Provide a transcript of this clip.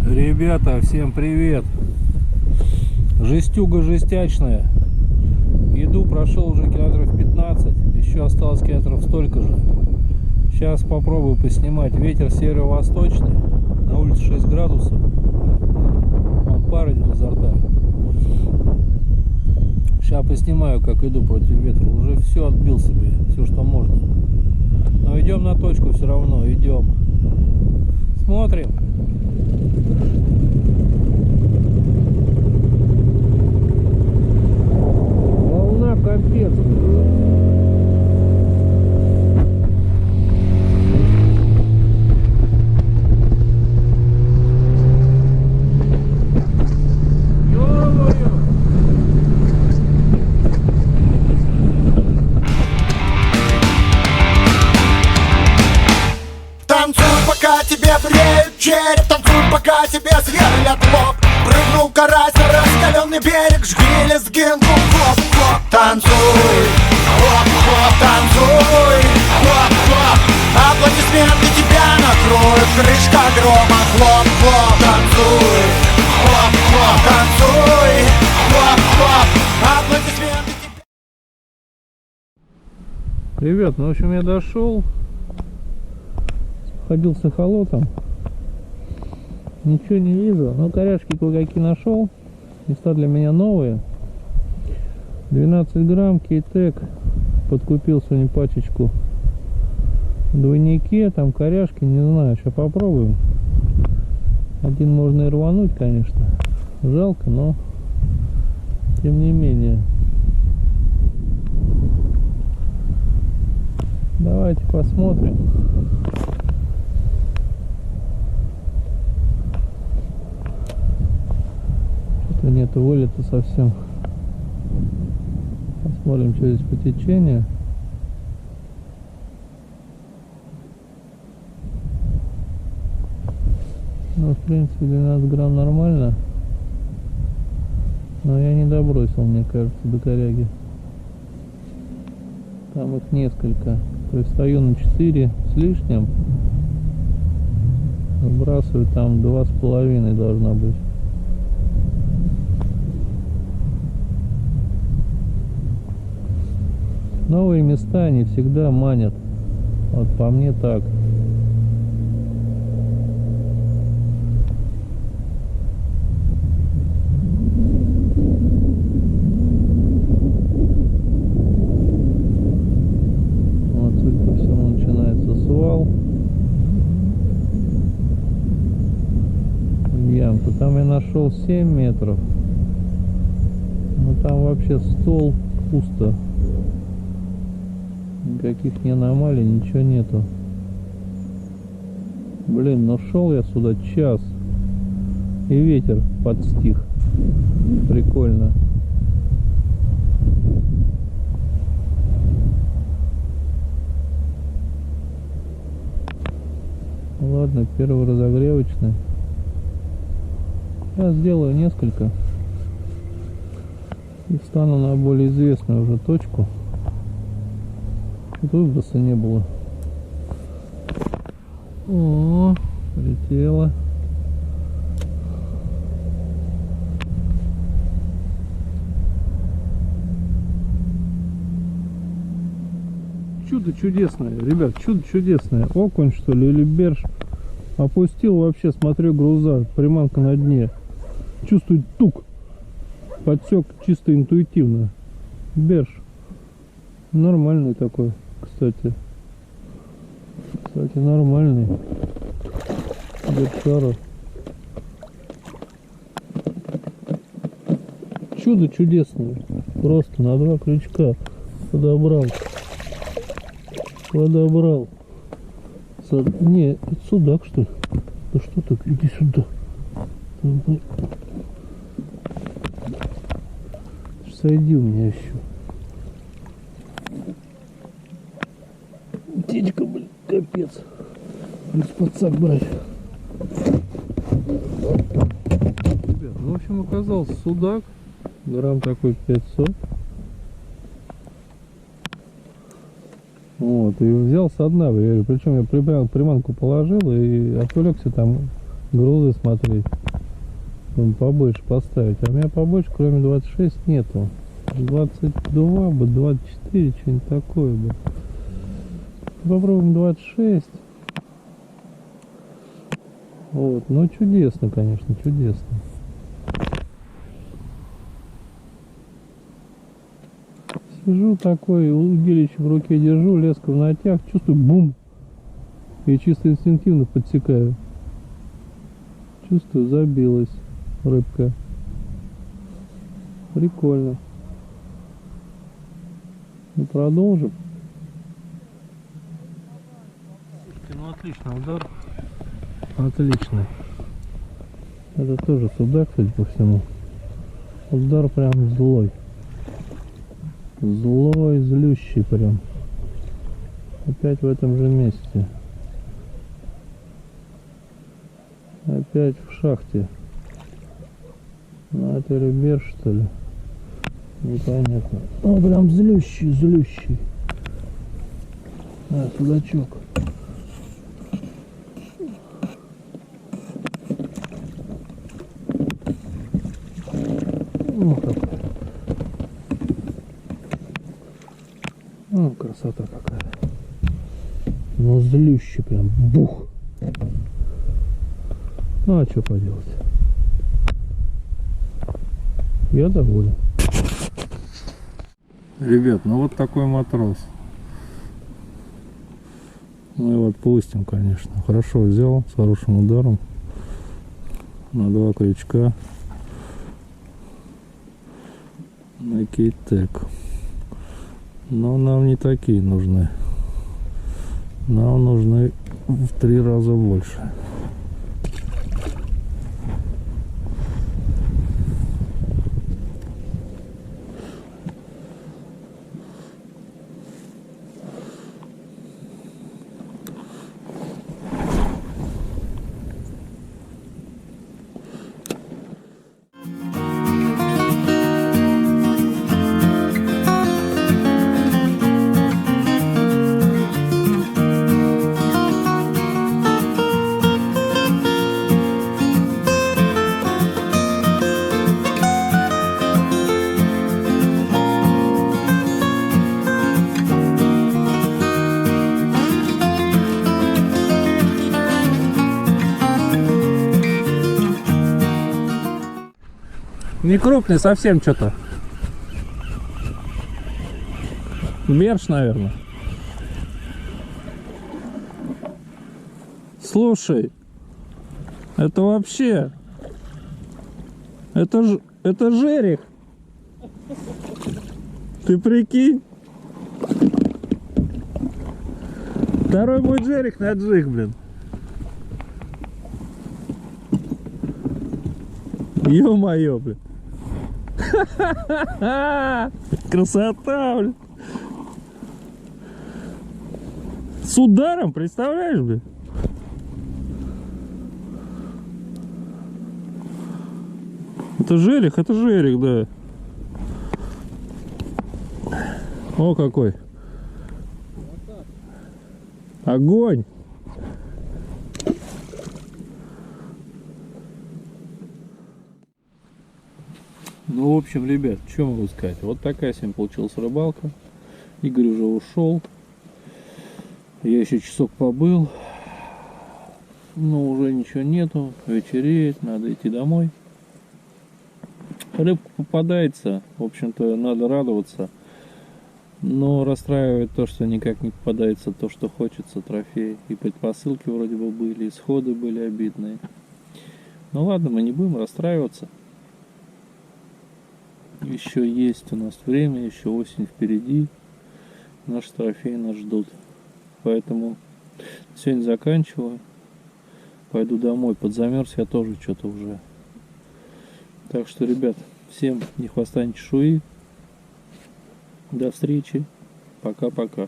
Ребята, всем привет! Жестюга жестячная. Иду, прошел уже километров 15, еще осталось километров столько же. Сейчас попробую поснимать. Ветер северо-восточный, на улице 6 градусов. Он пар идет изо рта. Сейчас поснимаю, как иду против ветра. Уже все отбил себе, все, что можно. Но идем на точку все равно, идем. Смотрим. Волна капец. Пока тебе бреют череп, танцуй, пока тебе сверлят лоб. Прыгнул карась на раскаленный берег, жги лезгинку, хлоп-хлоп. Танцуй, хлоп-хлоп, танцуй, хлоп-хлоп. Аплодисменты тебя накроют, крышка грома, хлоп-хлоп. Танцуй, хлоп-хлоп, танцуй, хлоп-хлоп. Аплодисменты тебя. Ребят, ну в общем я дошел. Ходил с эхолотом, ничего не вижу, но коряшки кое-какие нашел, места для меня новые. 12 грамм кейтек, подкупил сегодня пачечку в двойнике, там коряшки, не знаю, сейчас попробуем. Один можно и рвануть, конечно, жалко, но тем не менее. Давайте посмотрим. Нету вылета совсем. Посмотрим, что здесь по течению. Ну, в принципе, 12 грамм нормально. Но я не добросил, мне кажется, до коряги. Там их несколько. То есть стою на 4 с лишним. Выбрасываю, там 2,5 должна быть. Новые места, они всегда манят. Вот по мне так. Вот, судя по всему, начинается свал. Ямку. Там я нашел 7 метров. Но там вообще стол, пусто. Никаких ни аномалий, ничего нету. Блин, но шел я сюда час, и ветер подстих. Прикольно. Ладно, первый разогревочный. Я сделаю несколько и встану на более известную уже точку. Тут выброса не было. О, полетела. Чудо чудесное, ребят, чудо чудесное. Окунь, что ли, или берж. Опустил, вообще, смотрю, груза, приманка на дне. Чувствую тук. Подсек чисто интуитивно. Берж. Нормальный такой. Кстати, нормальный бершара. Чудо чудесное. Просто на 2 крючка подобрал. Не, это судак, что ли? Да что так? Иди сюда. Сойди у меня еще. Птичка, блин, капец. Плюс подсак брать. Ребят, ну в общем оказался судак. Грамм такой 500. Вот, и взял со дна, причем я приманку положил и отвлекся там грузы смотреть. Побольше поставить. А у меня побольше, кроме 26, нету. 22 бы, 24, что-нибудь такое бы. Попробуем 26. Вот, ну чудесно, конечно, чудесно. Сижу такой, удилище в руке держу, леска в натяг, чувствую бум. И чисто инстинктивно подсекаю. Чувствую, забилась рыбка. Прикольно. Ну, продолжим. Ну, отличный удар. Отличный. Это тоже судак, судя по всему. Удар прям злой. Злой, злющий прям. Опять в этом же месте. Опять в шахте. Ну, это ребер, что ли? Непонятно. О, прям злющий, злющий. А, судачок. Ну, какой. Ну, красота какая. Ну, злющий прям. Бух. Ну, а что поделать? Я доволен. Ребят, ну вот такой матрос. Мы его отпустим, конечно. Хорошо взял, с хорошим ударом. На 2 крючка. На кейтек. Но нам не такие нужны. Нам нужны в 3 раза больше. Не крупный совсем что-то. Берж, наверное. Слушай, это вообще... Это жерех. Ты прикинь? Второй мой жерех на джиг, блин. Ё-моё, блин. Красота, блин. С ударом, представляешь, блин? Это жерех, да. О, какой. Огонь. Ну, в общем, ребят, что могу сказать? Вот такая сегодня получилась рыбалка. Игорь уже ушел. Я еще часок побыл. Но уже ничего нету. Вечереет, надо идти домой. Рыбка попадается. В общем-то, надо радоваться. Но расстраивает то, что никак не попадается то, что хочется, трофей. И предпосылки вроде бы были, и сходы были обидные. Ну ладно, мы не будем расстраиваться. Еще есть у нас время, еще осень впереди. Наши трофеи нас ждут. Поэтому сегодня заканчиваю. Пойду домой. Подзамерз я тоже что-то уже. Так что, ребят, всем ни хвоста, ни чешуи. До встречи. Пока-пока.